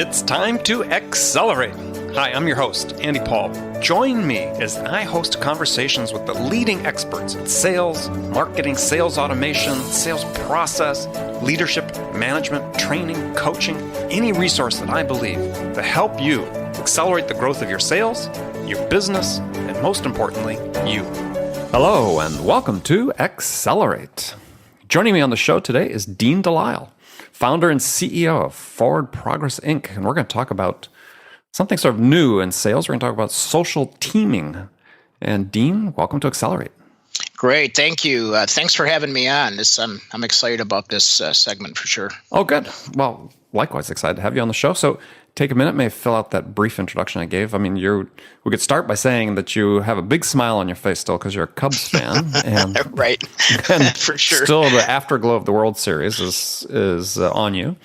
It's time to accelerate. Hi, I'm your host, Andy Paul. Join me as I host conversations with the leading experts in sales, marketing, sales automation, sales process, leadership, management, training, coaching, any resource that I believe to help you accelerate the growth of your sales, your business, and most importantly, you. Hello, and welcome to Accelerate. Joining me on the show today is DeLisle, founder and CEO of Forward Progress Inc. And we're going to talk about something sort of new in sales. We're going to talk about social teaming. And Dean, welcome to Accelerate. Great. Thank you. Thanks for having me on. I'm excited about this segment for sure. Oh, good. Well, likewise excited to have you on the show. So take a minute, may fill out that brief introduction I gave. I mean, we could start by saying that you have a big smile on your face still because you're a Cubs fan. And, right. And for sure. Still the afterglow of the World Series is on you.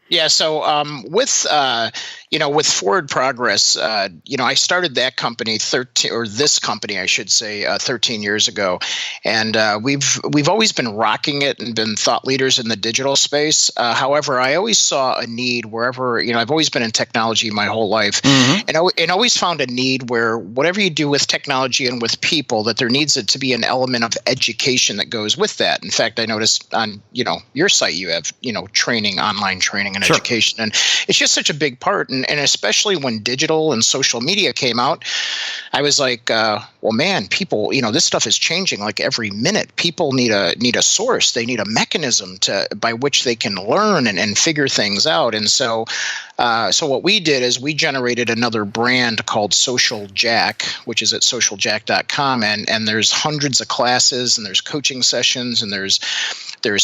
Yeah. So with Forward Progress, I started that company 13 years ago, and we've always been rocking it and been thought leaders in the digital space. However, I always saw a need wherever I've always been in technology my whole life, and always found a need where whatever you do with technology and with people, that there needs to be an element of education that goes with that. In fact, I noticed on your site you have training, online training and education, and it's just such a big part. And especially when digital and social media came out, I was like, well, man, people, this stuff is changing like every minute. People need a source. They need a mechanism by which they can learn and figure things out. And so what we did is we generated another brand called Social Jack, which is at socialjack.com. And there's hundreds of classes, and there's coaching sessions, and there's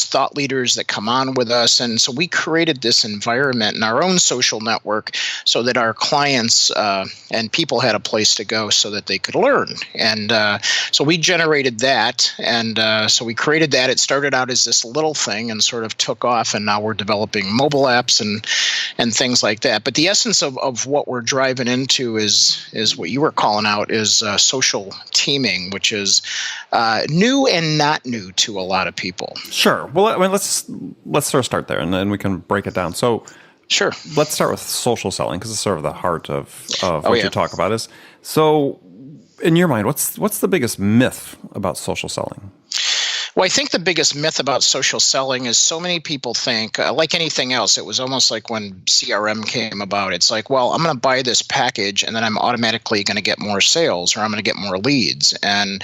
thought leaders that come on with us. And so we created this environment in our own social network so that our clients and people had a place to go so that they could learn. And so we generated that. And so we created that. It started out as this little thing and sort of took off. And now we're developing mobile apps and things like that. But the essence of what we're driving into is what you were calling out is social teaming, which is new and not new to a lot of people. Sure. Well, I mean, let's sort of start there, and then we can break it down. So, sure. Let's start with social selling, because it's sort of the heart of what you talk about. Is so, in your mind, what's the biggest myth about social selling? Well, I think the biggest myth about social selling is so many people think, like anything else, it was almost like when CRM came about. It's like, well, I'm going to buy this package and then I'm automatically going to get more sales, or I'm going to get more leads. And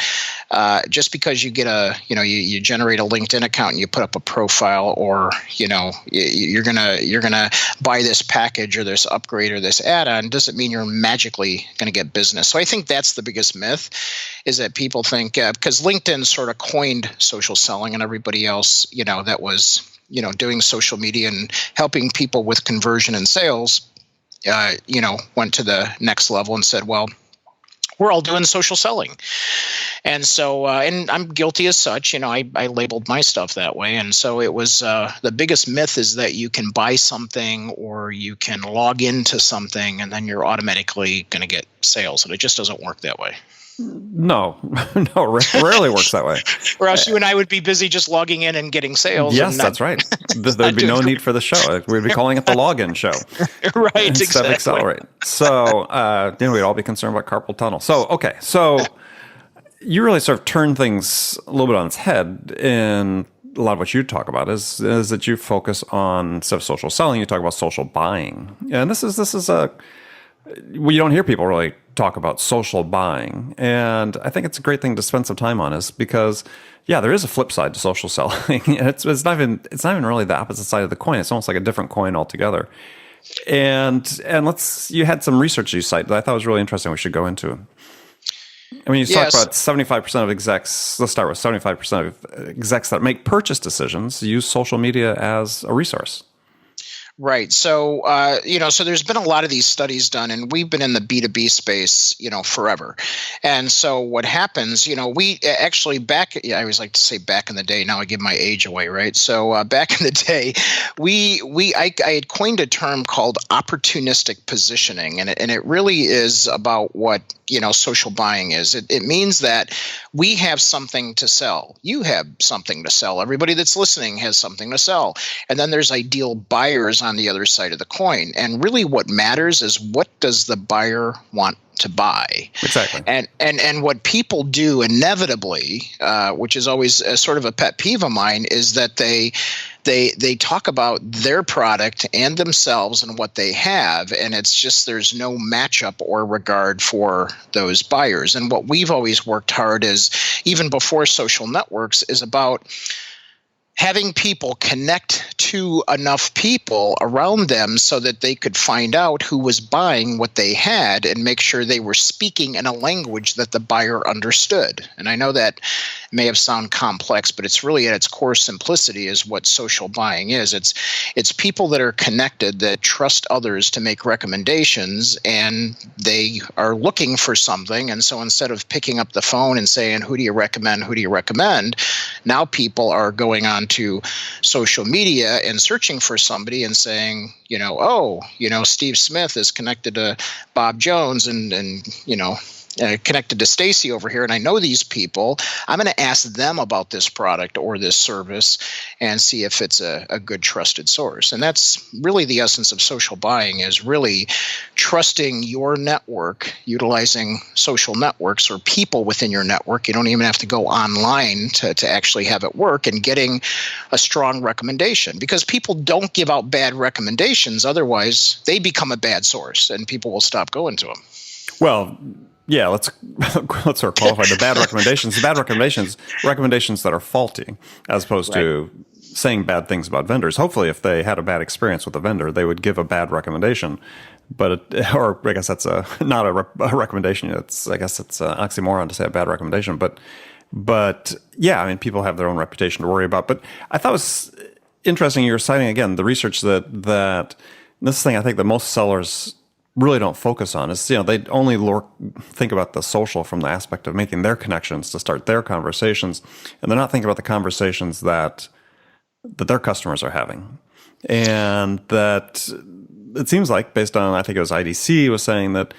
just because you get you generate a LinkedIn account and you put up a profile, or you're gonna buy this package or this upgrade or this add-on, doesn't mean you're magically going to get business. So I think that's the biggest myth, is that people think because LinkedIn sort of coined social selling, and everybody else that was doing social media and helping people with conversion and sales went to the next level and said, well, we're all doing social selling. And so, and I'm guilty as such, I labeled my stuff that way. And so it was, the biggest myth is that you can buy something or you can log into something and then you're automatically going to get sales. And it just doesn't work that way. No, rarely works that way. Or else you and I would be busy just logging in and getting sales. Yes, that's right. There'd be no need for the show. We'd be calling it the login show. Right, instead of Accelerate. So we'd all be concerned about carpal tunnel. So, okay. So you really sort of turn things a little bit on its head in a lot of what you talk about is that you focus on, instead of social selling, you talk about social buying. And this is you don't hear people really talk about social buying. And I think it's a great thing to spend some time on, is because, there is a flip side to social selling. it's not even really the opposite side of the coin. It's almost like a different coin altogether. And you had some research you cite that I thought was really interesting we should go into. I mean, you talk about 75% of execs, let's start with 75% of execs that make purchase decisions use social media as a resource. Right. So, so there's been a lot of these studies done, and we've been in the B2B space, forever. And so what happens, we actually I always like to say back in the day, now I give my age away, right? So back in the day, I had coined a term called opportunistic positioning, and it really is about what, social buying is. It means that we have something to sell. You have something to sell. Everybody that's listening has something to sell. And then there's ideal buyers on the other side of the coin. And really what matters is, what does the buyer want to buy? Exactly. And what people do inevitably, which is always a sort of a pet peeve of mine, is that they talk about their product and themselves and what they have, and it's just, there's no matchup or regard for those buyers. And what we've always worked hard is, even before social networks, is about having people connect to enough people around them so that they could find out who was buying what they had and make sure they were speaking in a language that the buyer understood. And I know that may have sound complex, but it's really, at its core simplicity, is what social buying is. It's people that are connected, that trust others to make recommendations, and they are looking for something. And so instead of picking up the phone and saying, who do you recommend, who do you recommend, now people are going on to social media and searching for somebody and saying, Steve Smith is connected to Bob Jones, and connected to Stacy over here, and I know these people. I'm going to ask them about this product or this service and see if it's a good trusted source. And that's really the essence of social buying, is really trusting your network, utilizing social networks or people within your network. You don't even have to go online to actually have it work, and getting a strong recommendation, because people don't give out bad recommendations. Otherwise, they become a bad source and people will stop going to them. Well, yeah, let's sort of qualify the bad recommendations. The bad recommendations that are faulty, as opposed to saying bad things about vendors. Hopefully, if they had a bad experience with a vendor, they would give a bad recommendation. Or I guess that's not a recommendation. I guess it's an oxymoron to say a bad recommendation. But yeah, I mean, people have their own reputation to worry about. But I thought it was interesting. You were citing again the research that this thing I think that most sellers really don't focus on is, they only think about the social from the aspect of making their connections to start their conversations, and they're not thinking about the conversations that their customers are having. And that it seems like, based on, I think it was IDC was saying, that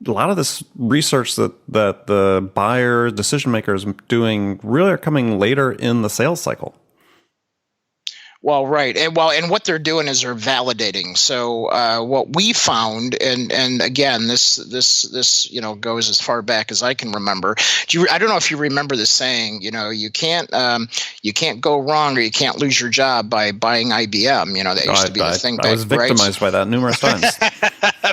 a lot of this research that the buyer decision makers doing really are coming later in the sales cycle. Well, right. And what they're doing is they're validating. So what we found, and again, this goes as far back as I can remember. I don't know if you remember the saying, you can't go wrong, or you can't lose your job by buying IBM. That used to be the thing back. I was victimized by that numerous times.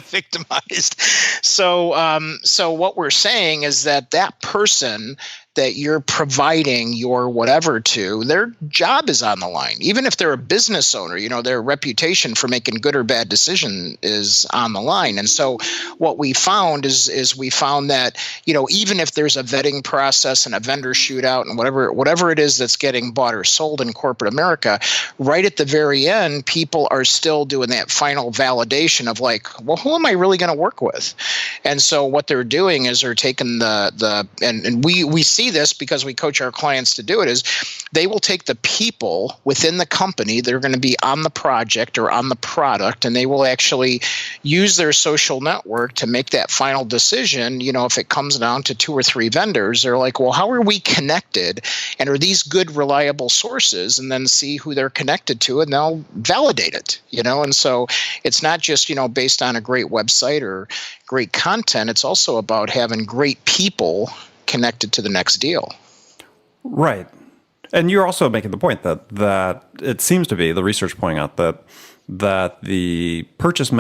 Victimized. So what we're saying is that person that you're providing your whatever to, their job is on the line. Even if they're a business owner, their reputation for making good or bad decision is on the line. And so what we found is we found that, even if there's a vetting process and a vendor shootout and whatever it is that's getting bought or sold in corporate America, right at the very end, people are still doing that final validation of like, well, who am I really going to work with? And so what they're doing is they're taking and we see this because we coach our clients to do it, is they will take the people within the company that are going to be on the project or on the product, and they will actually use their social network to make that final decision. If it comes down to 2 or 3 vendors, they're like, well, how are we connected? And are these good, reliable sources? And then see who they're connected to, and they'll validate it, And so it's not just, based on a great website or great content. It's also about having great people connected to the next deal. Right. And you're also making the point that it seems to be, the research pointing out that the purchase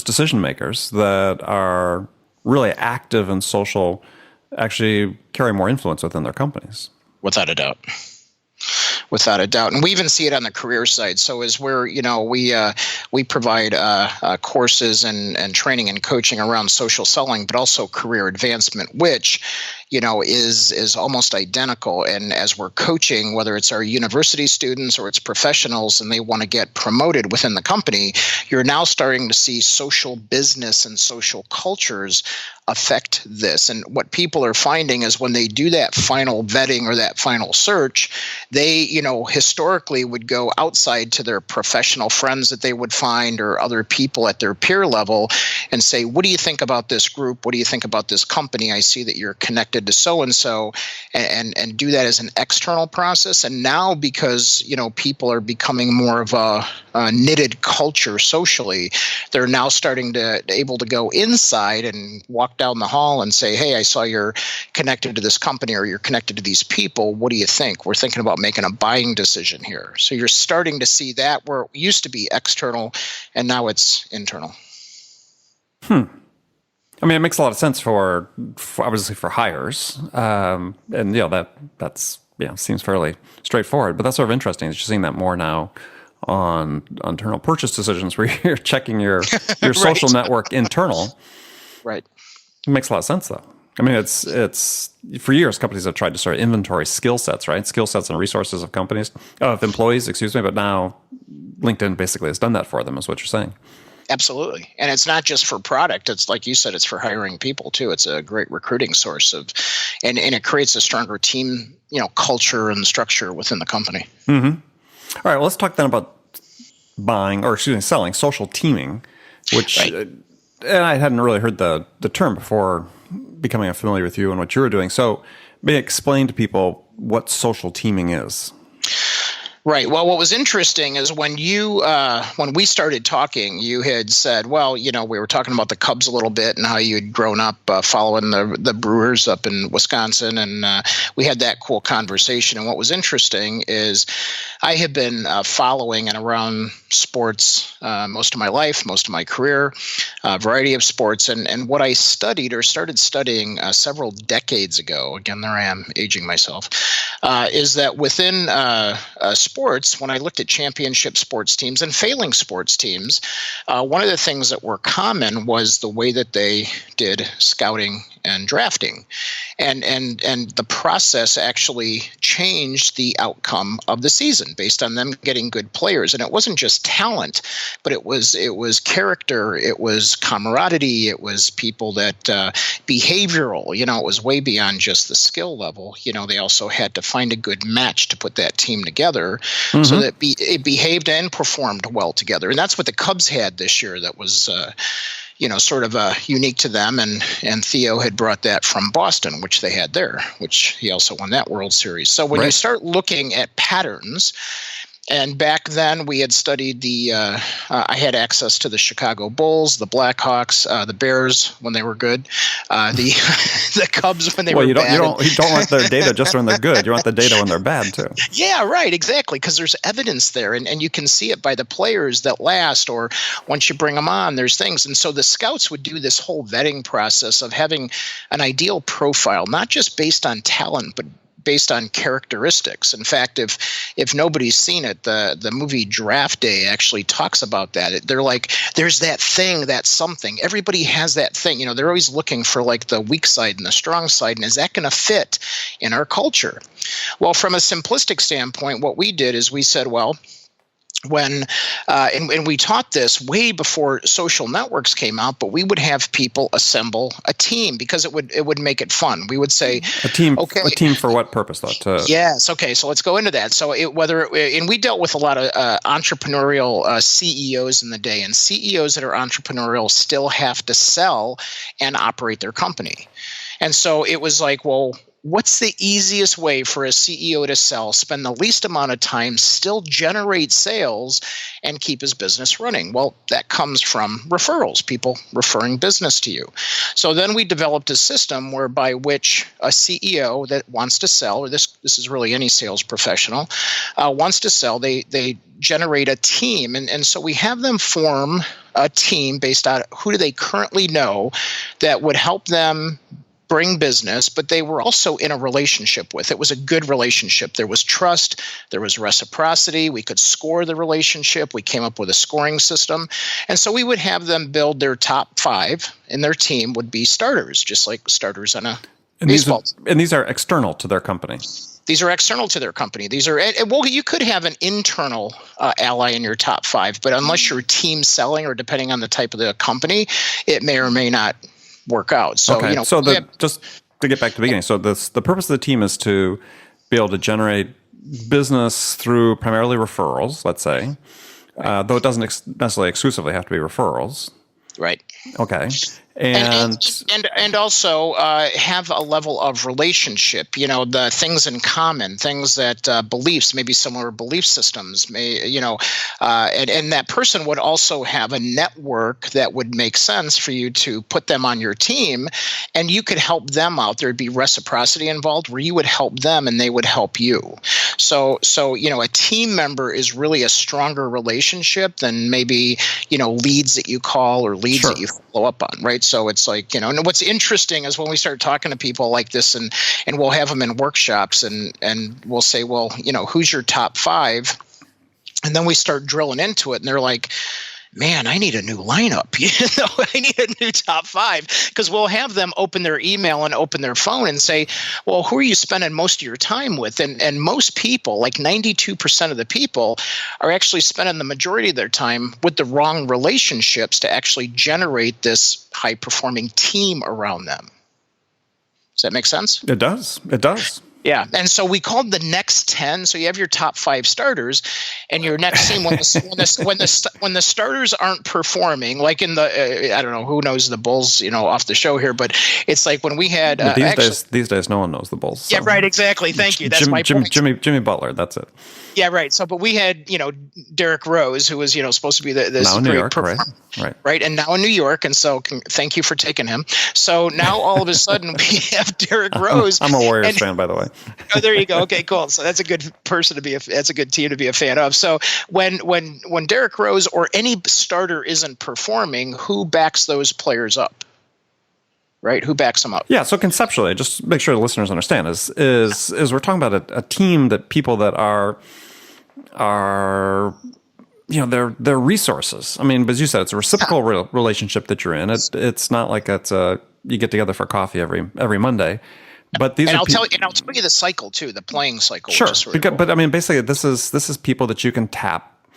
decision makers that are really active and social actually carry more influence within their companies. Without a doubt. And we even see it on the career side. So as we provide courses and training and coaching around social selling, but also career advancement, which is almost identical. And as we're coaching, whether it's our university students or it's professionals, and they want to get promoted within the company, you're now starting to see social business and social cultures affect this. And what people are finding is when they do that final vetting or that final search, they, historically would go outside to their professional friends that they would find or other people at their peer level and say, what do you think about this group? What do you think about this company? I see that you're connected connected to so-and-so and do that as an external process. And now because, people are becoming more of a knitted culture socially, they're now starting to able to go inside and walk down the hall and say, hey, I saw you're connected to this company or you're connected to these people. What do you think? We're thinking about making a buying decision here. So you're starting to see that where it used to be external and now it's internal. I mean, it makes a lot of sense for obviously for hires, and that's seems fairly straightforward. But that's sort of interesting. You're seeing that more now on internal purchase decisions, where you're checking your social network internal. Right. It makes a lot of sense, though. I mean, it's for years companies have tried to sort of inventory skill sets, right? Skill sets and resources of employees, excuse me. But now LinkedIn basically has done that for them, is what you're saying. Absolutely. And it's not just for product. It's like you said, it's for hiring people too. It's a great recruiting source and it creates a stronger team, culture and structure within the company. Mm-hmm. All right. Well, let's talk then about selling, social teaming, which, right. And I hadn't really heard the term before becoming familiar with you and what you were doing. So maybe explain to people what social teaming is. Right. Well, what was interesting is when we started talking, you had said, well, we were talking about the Cubs a little bit and how you had grown up following the Brewers up in Wisconsin. And we had that cool conversation. And what was interesting is I have been following and around sports most of my life, most of my career, a variety of sports. And what I studied or started studying several decades ago, again, there I am aging myself, is that within sports, when I looked at championship sports teams and failing sports teams, one of the things that were common was the way that they did scouting and drafting. And the process actually changed the outcome of the season based on them getting good players. And it wasn't just talent, but it was character, it was camaraderie, it was people that behavioral, it was way beyond just the skill level. They also had to find a good match to put that team together so that it behaved and performed well together. And that's what the Cubs had this year that was sort of unique to them. And Theo had brought that from Boston, which they had there, which he also won that World Series. So when you start looking at patterns, and back then we had studied I had access to the Chicago Bulls, the Blackhawks, the Bears when they were good, the Cubs when they were bad. You don't want their data just when they're good. You want the data when they're bad too. Yeah, right, exactly, because there's evidence there, and you can see it by the players that last, or once you bring them on, there's things. And so the scouts would do this whole vetting process of having an ideal profile, not just based on talent, but based on characteristics. In fact, if nobody's seen it, the movie Draft Day actually talks about that. They're like, there's that thing, that's something. Everybody has that thing. They're always looking for like the weak side and the strong side, and is that going to fit in our culture? Well, from a simplistic standpoint, what we did is we said, well, when and we taught this way before social networks came out, but we would have people assemble a team because it would make it fun. We would say a team. Okay, a team for what purpose though? Yes. Okay. So let's go into that. So and we dealt with a lot of entrepreneurial CEOs in the day, and CEOs that are entrepreneurial still have to sell and operate their company. And so it was like, well, what's the easiest way for a CEO to sell, spend the least amount of time, still generate sales, and keep his business running? Well, that comes from referrals, people referring business to you. So then we developed a system whereby which a CEO that wants to sell, or this is really any sales professional, wants to sell, they generate a team. And so we have them form a team based on who do they currently know that would help them bring business, but they were also in a relationship with. It was a good relationship. There was trust. There was reciprocity. We could score the relationship. We came up with a scoring system. And so we would have them build their top 5, and their team would be starters, just like starters on a baseball team. And these are external to their company. These are external to their company. These are, well, you could have an internal ally in your top 5, but unless you're team selling or depending on the type of the company, it may or may not work out. So, okay. Just to get back to the beginning. So the purpose of the team is to be able to generate business through primarily referrals, let's say, though it doesn't necessarily exclusively have to be referrals. Right. Okay. And also have a level of relationship. The things in common, things that beliefs, maybe similar belief systems, and that person would also have a network that would make sense for you to put them on your team, and you could help them out. There'd be reciprocity involved where you would help them and they would help you. So a team member is really a stronger relationship than maybe leads that you call or leads that you follow up on, right? So it's like, and what's interesting is when we start talking to people like this, and we'll have them in workshops, and we'll say, well, who's your top 5? And then we start drilling into it, and they're like, man, I need a new lineup. I need a new top 5, because we'll have them open their email and open their phone and say, well, who are you spending most of your time with? And most people, like 92% of the people, are actually spending the majority of their time with the wrong relationships to actually generate this high-performing team around them. Does that make sense? It does. It does. Yeah, and so we called the next 10. So you have your top 5 starters, and your next team when the starters aren't performing, like in the I don't know who knows the Bulls, off the show here, but it's like when we had these days no one knows the Bulls. So. Yeah, right, exactly. Thank you. That's my point. Jimmy Butler. That's it. Yeah, right. So, but we had Derrick Rose, who was supposed to be this now in great New York, performer, right, and now in New York, and so thank you for taking him. So now all of a sudden we have Derrick Rose. I'm a Warriors fan, by the way. Oh, there you go. Okay, cool. So that's a good person to be. That's a good team to be a fan of. So when Derrick Rose or any starter isn't performing, who backs those players up? Right? Who backs them up? Yeah. So conceptually, just make sure the listeners understand is we're talking about a team that people that are they're resources. I mean, as you said, it's a reciprocal relationship that you're in. It's not like you get together for coffee every Monday. But these I'll tell you the cycle too, the playing cycle. Sure, cool. But I mean, basically, this is people that you can tap,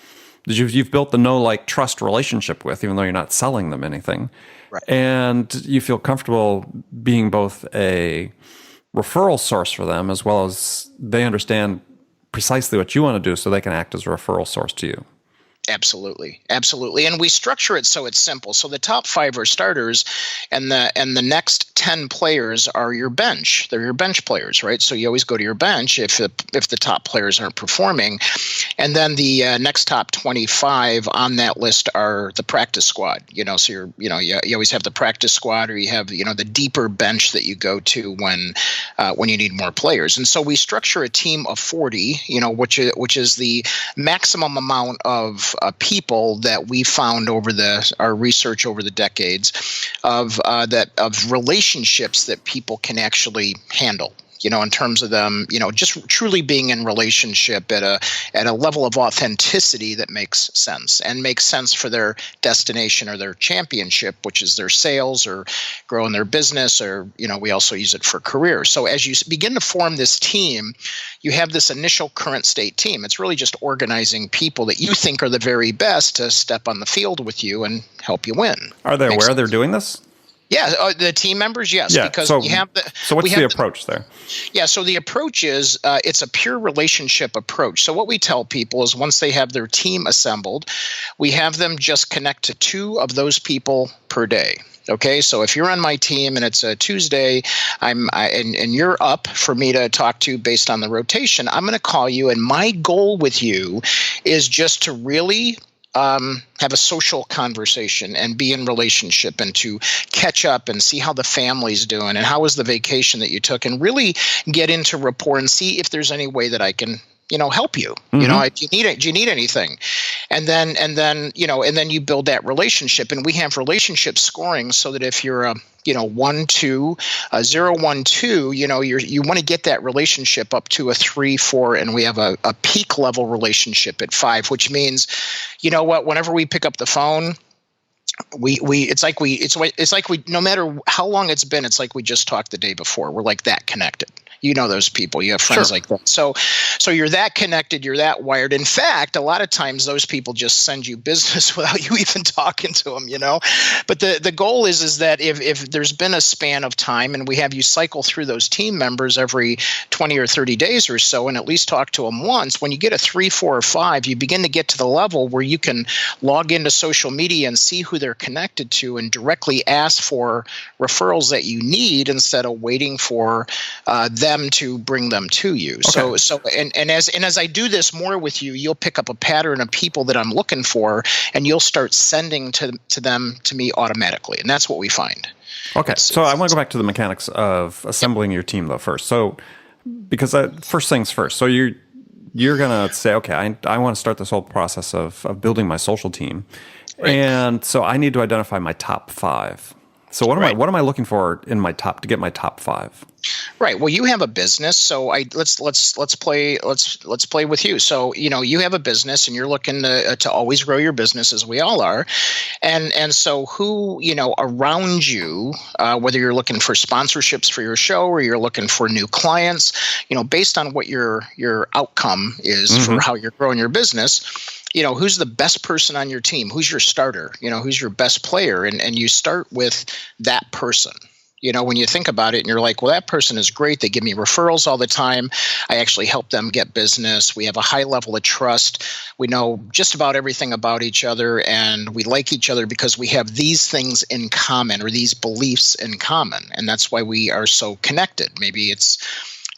that you've built the trust relationship with, even though you're not selling them anything, right. And you feel comfortable being both a referral source for them as well as they understand precisely what you want to do, so they can act as a referral source to you. Absolutely. And we structure it so it's simple. So the top 5 are starters, and the next 10 players are your bench. They're your bench players, right? So you always go to your bench if the top players aren't performing, and then the next top 25 on that list are the practice squad. So you always have the practice squad, or you have the deeper bench that you go to when you need more players. And so we structure a team of 40, which is the maximum amount of people that we found over our research over the decades of relationships that people can actually handle. In terms of them, just truly being in relationship at a level of authenticity that makes sense for their destination or their championship, which is their sales or growing their business, or, we also use it for career. So as you begin to form this team, you have this initial current state team. It's really just organizing people that you think are the very best to step on the field with you and help you win. Are they aware they're doing this? Yeah, the team members, yes. Yeah, because so, you have so what's the approach there? Yeah, so the approach is it's a pure relationship approach. So what we tell people is once they have their team assembled, we have them just connect to 2 of those people per day. Okay, so if you're on my team and it's a Tuesday, and you're up for me to talk to based on the rotation, I'm going to call you, and my goal with you is just to really have a social conversation and be in relationship, and to catch up and see how the family's doing and how was the vacation that you took, and really get into rapport and see if there's any way that I can help you. Do you need anything? And then you build that relationship, and we have relationship scoring so that if you're a 1-2, 0-1-2, you want to get that relationship up to a 3-4, and we have a peak level relationship at 5, which means, whenever we pick up the phone, it's like we no matter how long it's been, it's like we just talked the day before. We're like that connected. You know those people. You have friends like that. So you're that connected. You're that wired. In fact, a lot of times those people just send you business without you even talking to them, But the goal is that if there's been a span of time and we have you cycle through those team members every 20 or 30 days or so and at least talk to them once, when you get a 3, 4, or 5, you begin to get to the level where you can log into social media and see who they're connected to and directly ask for referrals that you need instead of waiting for them to bring them to you. Okay. So as I do this more with you, you'll pick up a pattern of people that I'm looking for, and you'll start sending to me automatically, and that's what we find. Okay, so I want to go back to the mechanics of assembling your team though first. So because first things first. So you're gonna say, okay, I want to start this whole process of building my social team, and so I need to identify my top 5. So what am I looking for in my to get my top 5? Right. Well, you have a business, so let's play with you. So you have a business, and you're looking to always grow your business, as we all are, and so who around you, whether you're looking for sponsorships for your show or you're looking for new clients, based on what your outcome is for how you're growing your business. Who's the best person on your team? Who's your starter? Who's your best player? And you start with that person. When you think about it and you're like, well, that person is great. They give me referrals all the time. I actually help them get business. We have a high level of trust. We know just about everything about each other, and we like each other because we have these things in common, or these beliefs in common. And that's why we are so connected. Maybe it's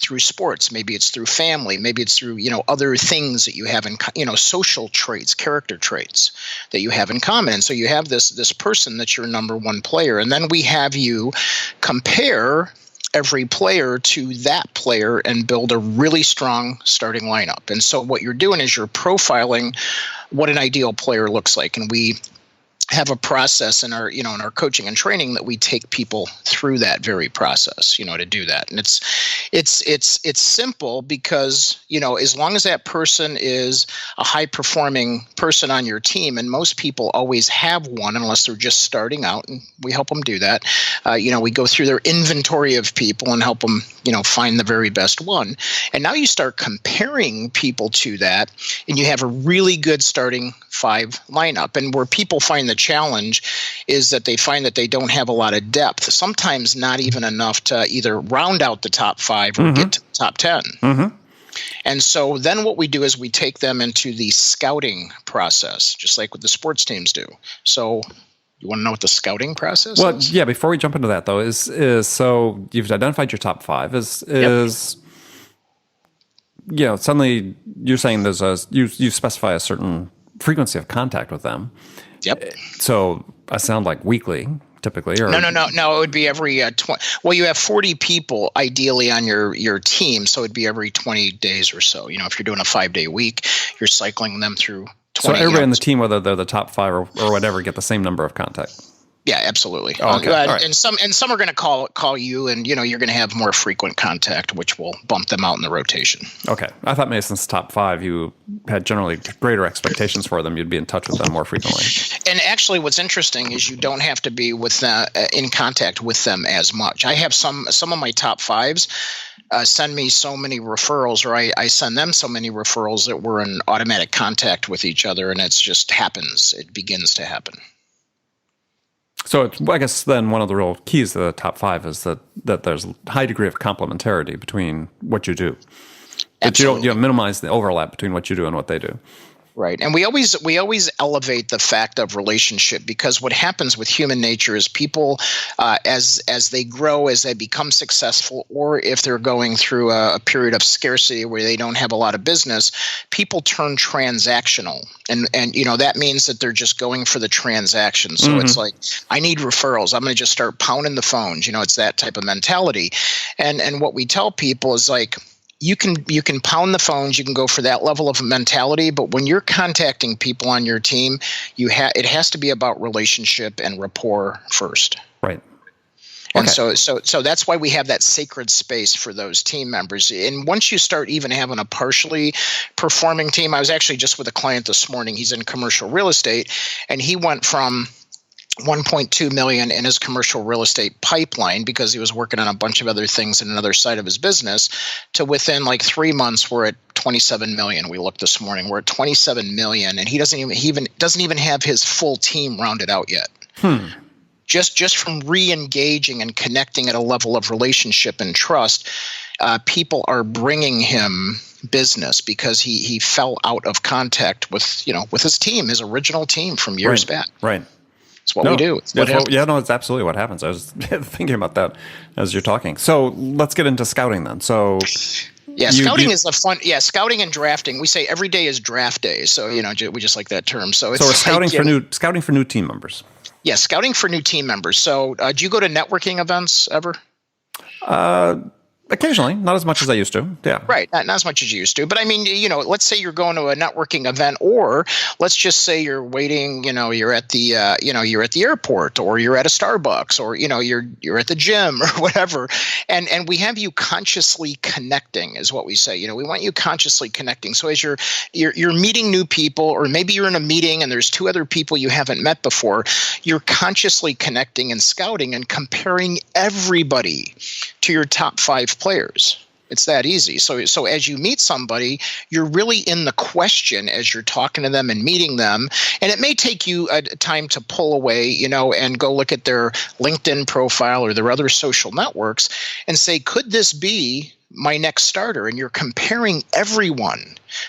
through sports, maybe it's through family, maybe it's through other things that you have in social traits, character traits that you have in common. And so you have this person that's your number one player, and then we have you compare every player to that player and build a really strong starting lineup. And so what you're doing is you're profiling what an ideal player looks like, and we have a process in our coaching and training that we take people through that very process, to do that. And it's simple because, as long as that person is a high performing person on your team, and most people always have one unless they're just starting out, and we help them do that. We go through their inventory of people and help them, find the very best one. And now you start comparing people to that, and you have a really good starting 5 lineup. And where people find the challenge is that they find that they don't have a lot of depth, sometimes not even enough to either round out the top 5 or get to the top 10. And so then what we do is we take them into the scouting process, just like what the sports teams do. So you want to know what the scouting process is? Well, yeah, before we jump into that though, is so you've identified your top 5 suddenly you're saying you specify a certain frequency of contact with them. Yep. So I sound like weekly, typically. Or No. It would be every 20. Well, you have 40 people ideally on your team, so it'd be every 20 days or so. If you're doing a 5-day week, you're cycling them through 20. So everybody on the team, whether they're the top 5 or whatever, get the same number of contact. Yeah, absolutely. Oh, okay. All right. And some are going to call you, and you're going to have more frequent contact, which will bump them out in the rotation. Okay, I thought maybe since top 5, you had generally greater expectations for them. You'd be in touch with them more frequently. And actually, what's interesting is you don't have to be in contact with them as much. I have some of my top 5s. Send me so many referrals, or I send them so many referrals that we're in automatic contact with each other, and it's just happens. It begins to happen. So I guess then one of the real keys to the top 5 is that there's a high degree of complementarity between what you do. That you don't minimize the overlap between what you do and what they do. Right. And we always elevate the fact of relationship, because what happens with human nature is people, as they grow, as they become successful, or if they're going through a period of scarcity where they don't have a lot of business, people turn transactional. And that means that they're just going for the transaction. So it's like, I need referrals. I'm going to just start pounding the phones. It's that type of mentality. And what we tell people is like, you can pound the phones, you can go for that level of mentality, but when you're contacting people on your team, it has to be about relationship and rapport first. Right. And so that's why we have that sacred space for those team members. And once you start even having a partially performing team, I was actually just with a client this morning. He's in commercial real estate, and he went from 1.2 million in his commercial real estate pipeline because he was working on a bunch of other things in another side of his business, to within like 3 months we're at 27 million. We looked this morning, we're at 27 million, and he doesn't even have his full team rounded out yet. Just from re-engaging and connecting at a level of relationship and trust, people are bringing him business because he fell out of contact with his team, his original team from years back. Right. It's what we do. It's absolutely what happens. I was thinking about that as you're talking. So let's get into scouting then. So scouting is a fun. Yeah, scouting and drafting. We say every day is draft day. So we just like that term. So we're scouting for new team members. Yeah, scouting for new team members. So do you go to networking events ever? Occasionally, not as much as I used to. Yeah. Right. Not as much as you used to. But I mean, let's say you're going to a networking event, or let's just say you're waiting, you're at the, you're at the airport, or you're at a Starbucks, or, you're at the gym or whatever. And we have you consciously connecting is what we say. We want you consciously connecting. So as you're meeting new people, or maybe you're in a meeting and there's 2 other people you haven't met before, you're consciously connecting and scouting and comparing everybody to your top 5 players. It's that easy. So as you meet somebody, you're really in the question as you're talking to them and meeting them. And it may take you a time to pull away, and go look at their LinkedIn profile or their other social networks and say, could this be my next starter? And you're comparing everyone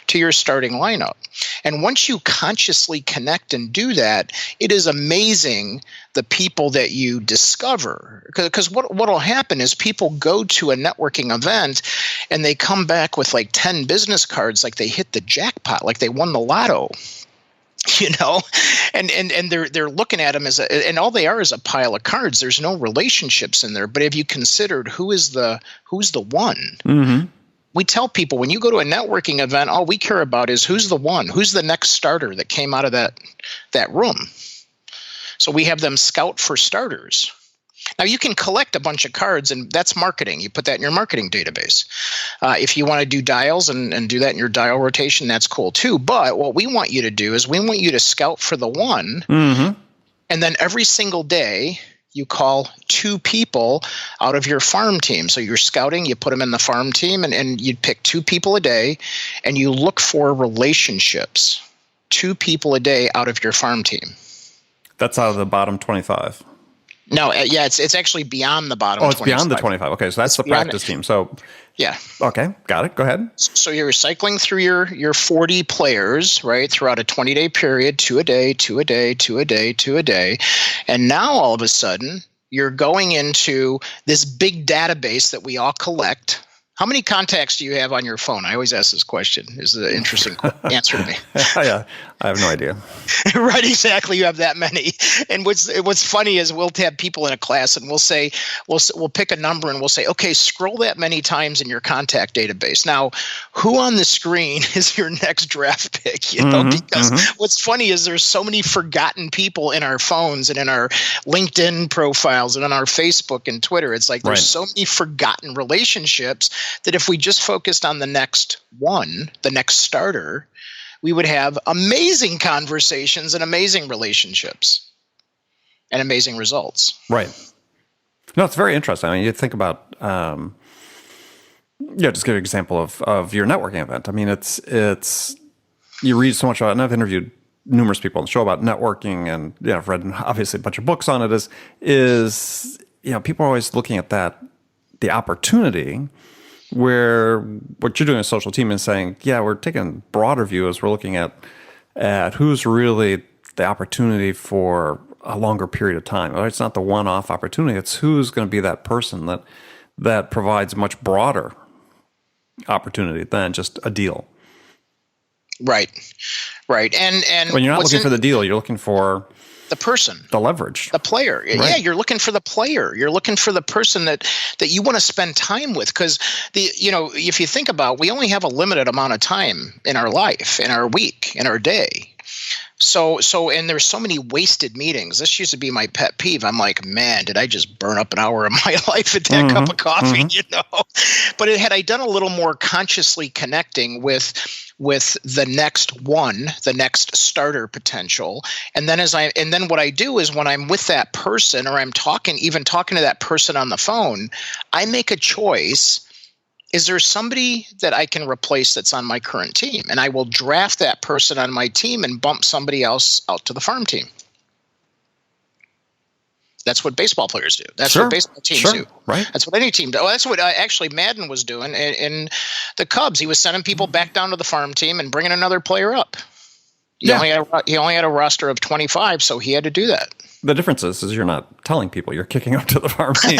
to your starting lineup. And once you consciously connect and do that, it is amazing the people that you discover. Because what will happen is people go to a networking event and they come back with like 10 business cards, like they hit the jackpot, like they won the lotto. And they're looking at them and all they are is a pile of cards. There's no relationships in there. But have you considered who's the one? Mm-hmm. We tell people when you go to a networking event, all we care about is who's the one, who's the next starter that came out of that room. So we have them scout for starters. Now you can collect a bunch of cards, and that's marketing. You put that in your marketing database. If you want to do dials and do that in your dial rotation, that's cool too. But what we want you to do is we want you to scout for the one, and then every single day you call 2 people out of your farm team. So you're scouting, you put them in the farm team, and you pick 2 people a day, and you look for relationships. 2 people a day out of your farm team. That's out of the bottom 25. No, it's actually beyond the bottom 25. Oh, it's beyond the 25. Okay, so that's the practice team. So yeah. Okay, got it. Go ahead. So you're cycling through your 40 players, right, throughout a 20-day period, 2 a day, 2 a day, 2 a day, 2 a day. And now all of a sudden, you're going into this big database that we all collect. How many contacts do you have on your phone? I always ask this question. This is an interesting answer to me. Yeah, I have no idea. Right, exactly. You have that many. And what's funny is we'll have people in a class and we'll say, we'll pick a number and we'll say, okay, scroll that many times in your contact database. Now, who on the screen is your next draft pick? Because what's funny is there's so many forgotten people in our phones and in our LinkedIn profiles and on our Facebook and Twitter. It's like there's so many forgotten relationships that if we just focused on the next one, the next starter, we would have amazing conversations and amazing relationships and amazing results. Right. No, it's very interesting. I mean, you think about, just give an example of your networking event. I mean, it's you read so much about it, and I've interviewed numerous people on the show about networking, and I've read obviously a bunch of books on it. Is people are always looking at the opportunity. Where what you're doing as a social team is saying, we're taking a broader view as we're looking at who's really the opportunity for a longer period of time. It's not the one-off opportunity. It's who's going to be that person that provides a much broader opportunity than just a deal. Right. And when you're not looking for the deal, you're looking for the person, the leverage, the player. Right. Yeah, you're looking for the player. You're looking for the person that you want to spend time with. Because if you think about, we only have a limited amount of time in our life, in our week, in our day. And there's so many wasted meetings. This used to be my pet peeve. I'm like, man, did I just burn up an hour of my life at that cup of coffee, But had I done a little more consciously connecting with the next starter potential, and then what I do is when I'm with that person or I'm talking to that person on the phone, I make a choice. Is there somebody that I can replace that's on my current team? And I will draft that person on my team and bump somebody else out to the farm team. That's what baseball players do. That's what baseball teams do. Right. That's what any team does. That's what actually Madden was doing in the Cubs. He was sending people back down to the farm team and bringing another player up. He only had a roster of 25, so he had to do that. The difference is you're not telling people, you're kicking up to the farm team.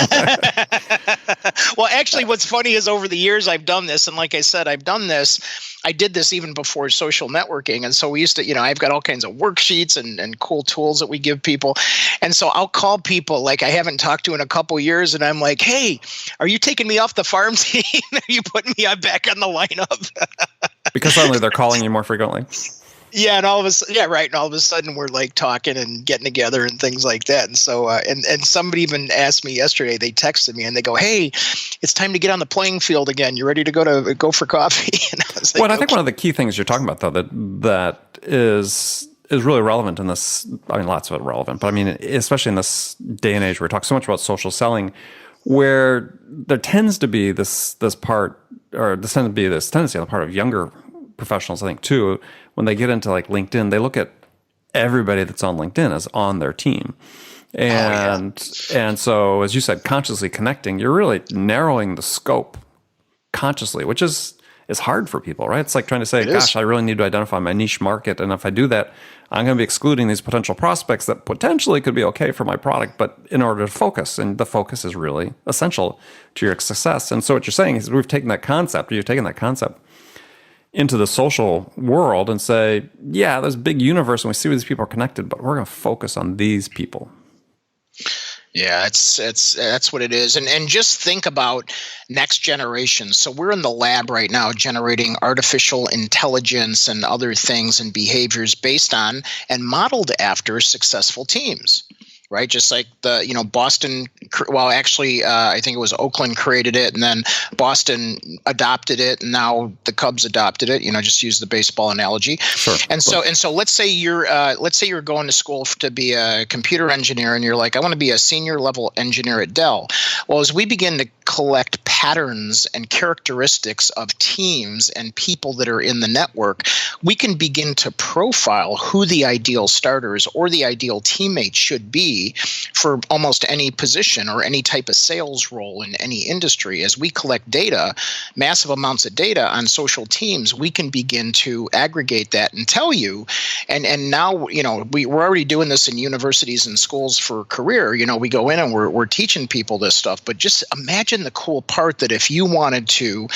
Well, actually, what's funny is over the years I've done this, and like I said, I did this even before social networking, and so we used to, I've got all kinds of worksheets and cool tools that we give people, and so I'll call people like I haven't talked to in a couple years, and I'm like, hey, are you taking me off the farm team? Are you putting me back on the lineup? Because suddenly they're calling you more frequently. Yeah, and all of a sudden we're like talking and getting together and things like that. And so, and somebody even asked me yesterday. They texted me and they go, "Hey, it's time to get on the playing field again. You ready to go for coffee?" And I was like, well, I think one of the key things you're talking about, though, that is really relevant in this. I mean, lots of it relevant, but I mean, especially in this day and age where we talk so much about social selling, where there tends to be this tendency on the part of younger professionals, I think, too, when they get into like LinkedIn, they look at everybody that's on LinkedIn as on their team. And so, as you said, consciously connecting, you're really narrowing the scope consciously, which is hard for people, right? It's like trying to say, gosh, I really need to identify my niche market. And if I do that, I'm going to be excluding these potential prospects that potentially could be okay for my product, but in order to focus, and the focus is really essential to your success. And so what you're saying is you've taken that concept into the social world and say, yeah, there's a big universe and we see where these people are connected, but we're going to focus on these people. Yeah, that's what it is. And just think about next generation. So we're in the lab right now generating artificial intelligence and other things and behaviors based on and modeled after successful teams. Right, just like the Boston. Well, actually, I think it was Oakland created it, and then Boston adopted it, and now the Cubs adopted it. Just use the baseball analogy. Sure. And so let's say you're going to school to be a computer engineer, and you're like, I want to be a senior level engineer at Dell. Well, as we begin to collect patterns and characteristics of teams and people that are in the network, we can begin to profile who the ideal starters or the ideal teammates should be for almost any position or any type of sales role in any industry. As we collect data, massive amounts of data on social teams, we can begin to aggregate that and tell you. And now, we're already doing this in universities and schools for career. We go in and we're teaching people this stuff. But just imagine the cool part that if you wanted to,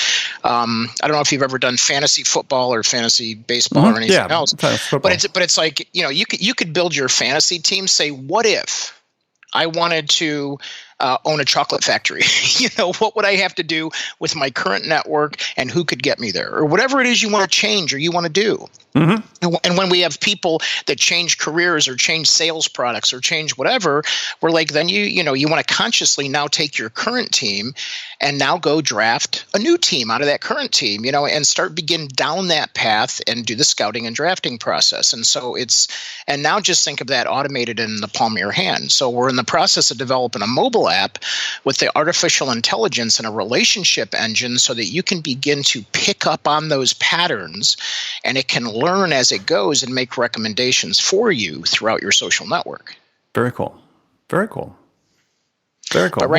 I don't know if you've ever done fantasy football or fantasy baseball or anything else, but it's like, you could build your fantasy team. Say, what if I wanted to own a chocolate factory? What would I have to do with my current network and who could get me there, or whatever it is you want to change or you want to do. Mm-hmm. And when we have people that change careers or change sales products or change whatever, we're like, then you want to consciously now take your current team and now go draft a new team out of that current team, and begin down that path and do the scouting and drafting process. And now just think of that automated in the palm of your hand. So we're in the process of developing a mobile app with the artificial intelligence and a relationship engine so that you can begin to pick up on those patterns, and it can learn as it goes and make recommendations for you throughout your social network. Very cool. Very cool. Very cool. But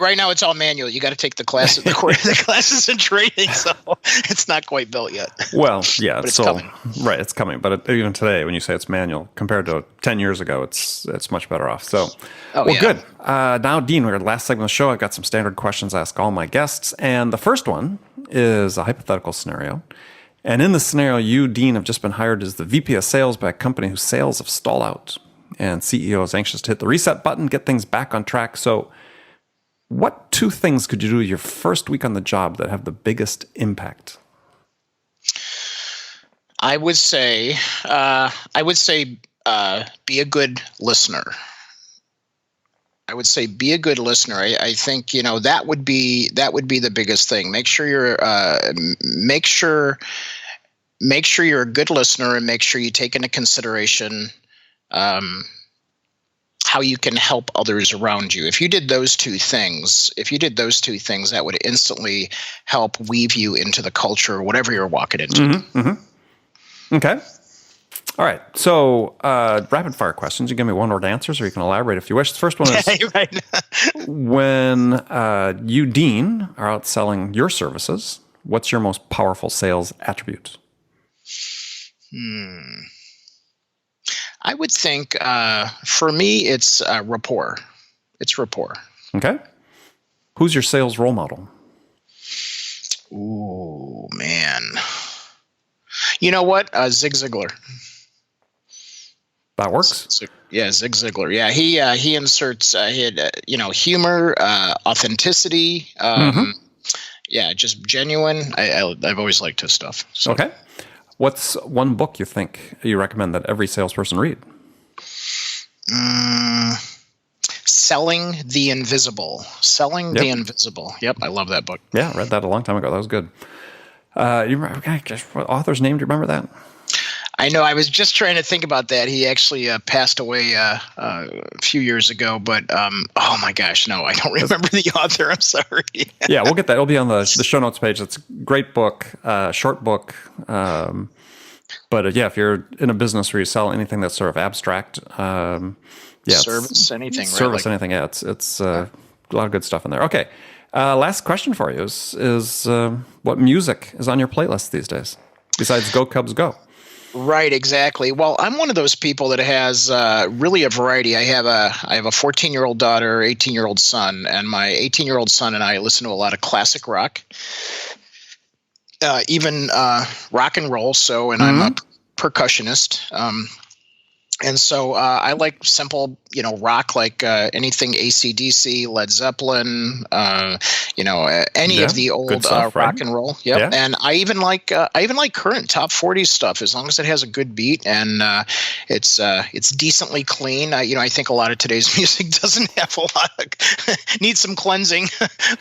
right now it's all manual. You got to take the classes, the classes and training. So it's not quite built yet. Well, yeah, but it's coming. Right, it's coming. But even today, when you say it's manual compared to 10 years ago, it's much better off. So, good. Now, Dean, we're at the last segment of the show. I've got some standard questions I ask all my guests, and the first one is a hypothetical scenario. And in this scenario, you, Dean, have just been hired as the VP of Sales by a company whose sales have stalled out, and CEO is anxious to hit the reset button, get things back on track. So, what two things could you do your first week on the job that have the biggest impact? I would say, be a good listener. I would say be a good listener. I think that would be the biggest thing. Make sure you're a good listener, and make sure you take into consideration how you can help others around you. If you did those two things, that would instantly help weave you into the culture, whatever you're walking into. Mm-hmm, mm-hmm. Okay. All right. So rapid fire questions. You give me one-word answers, or you can elaborate if you wish. The first one is right. when you, Dean, are out selling your services, what's your most powerful sales attribute? I would think for me, it's rapport. It's rapport. Okay. Who's your sales role model? Ooh, man. You know what? Zig Ziglar. That works. Yeah, Zig Ziglar. Yeah, he inserts humor, authenticity. Yeah, just genuine. I've always liked his stuff. So. Okay. What's one book you recommend that every salesperson read? Selling the Invisible. The Invisible. Yep, I love that book. Yeah, I read that a long time ago. That was good. You remember, what author's name? Do you remember that? I know. I was just trying to think about that. He actually passed away a few years ago, but oh my gosh, no, I don't remember the author. I'm sorry. Yeah, we'll get that. It'll be on the show notes page. It's a great book, short book. But yeah, if you're in a business where you sell anything that's sort of abstract, service, anything, service, right? anything. Yeah, it's a lot of good stuff in there. Okay, last question for you is what music is on your playlist these days besides Go Cubs Go? Right, exactly. Well, I'm one of those people that has really a variety. I have a 14-year-old daughter, 18-year-old son, and my 18-year-old son and I listen to a lot of classic rock, even rock and roll. So, and I'm a percussionist. And so I like simple, rock, like anything AC/DC, Led Zeppelin, any of the old stuff, rock right? and roll. Yep. Yeah. And I even like current top 40 stuff, as long as it has a good beat and it's decently clean. I think a lot of today's music doesn't have a lot of needs some cleansing,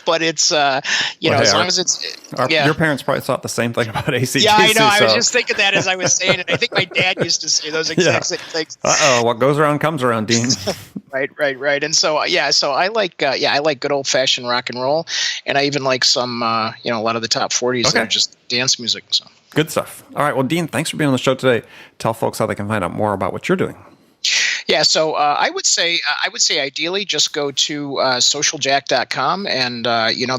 but it's as long as it's your parents probably thought the same thing about AC/DC. Yeah, I know. I was just thinking that as I was saying it. I think my dad used to say those exact same things. What goes around comes around, Dean. Right. And so so I like good old fashioned rock and roll, and I even like some a lot of the top 40s that are just dance music. So good stuff. All right, well, Dean, thanks for being on the show today. Tell folks how they can find out more about what you're doing. Yeah, so I would say ideally just go to socialjack.com, and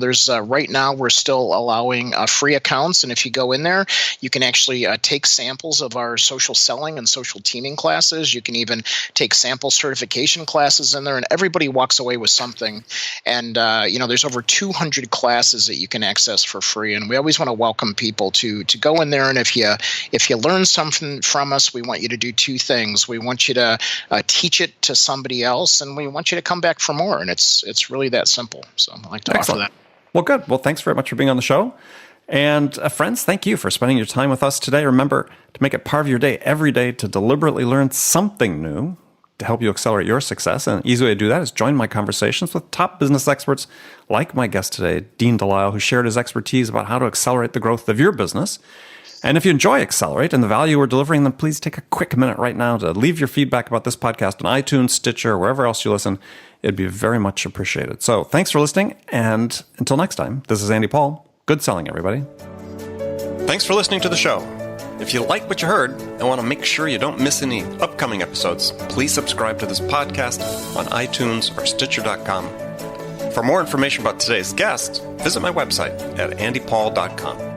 there's right now we're still allowing free accounts, and if you go in there, you can actually take samples of our social selling and social teaming classes. You can even take sample certification classes in there, and everybody walks away with something. And there's over 200 classes that you can access for free, and we always want to welcome people to go in there. And if you learn something from us, we want you to do two things. We want you to teach it to somebody else, and we want you to come back for more. And it's really that simple. So I like to offer that. Well, good. Well, thanks very much for being on the show. And friends, thank you for spending your time with us today. Remember to make it part of your day every day to deliberately learn something new to help you accelerate your success. And an easy way to do that is join my conversations with top business experts like my guest today, Dean DeLisle, who shared his expertise about how to accelerate the growth of your business. And if you enjoy Accelerate and the value we're delivering, then please take a quick minute right now to leave your feedback about this podcast on iTunes, Stitcher, wherever else you listen. It'd be very much appreciated. So thanks for listening. And until next time, this is Andy Paul. Good selling, everybody. Thanks for listening to the show. If you like what you heard and want to make sure you don't miss any upcoming episodes, please subscribe to this podcast on iTunes or Stitcher.com. For more information about today's guest, visit my website at andypaul.com.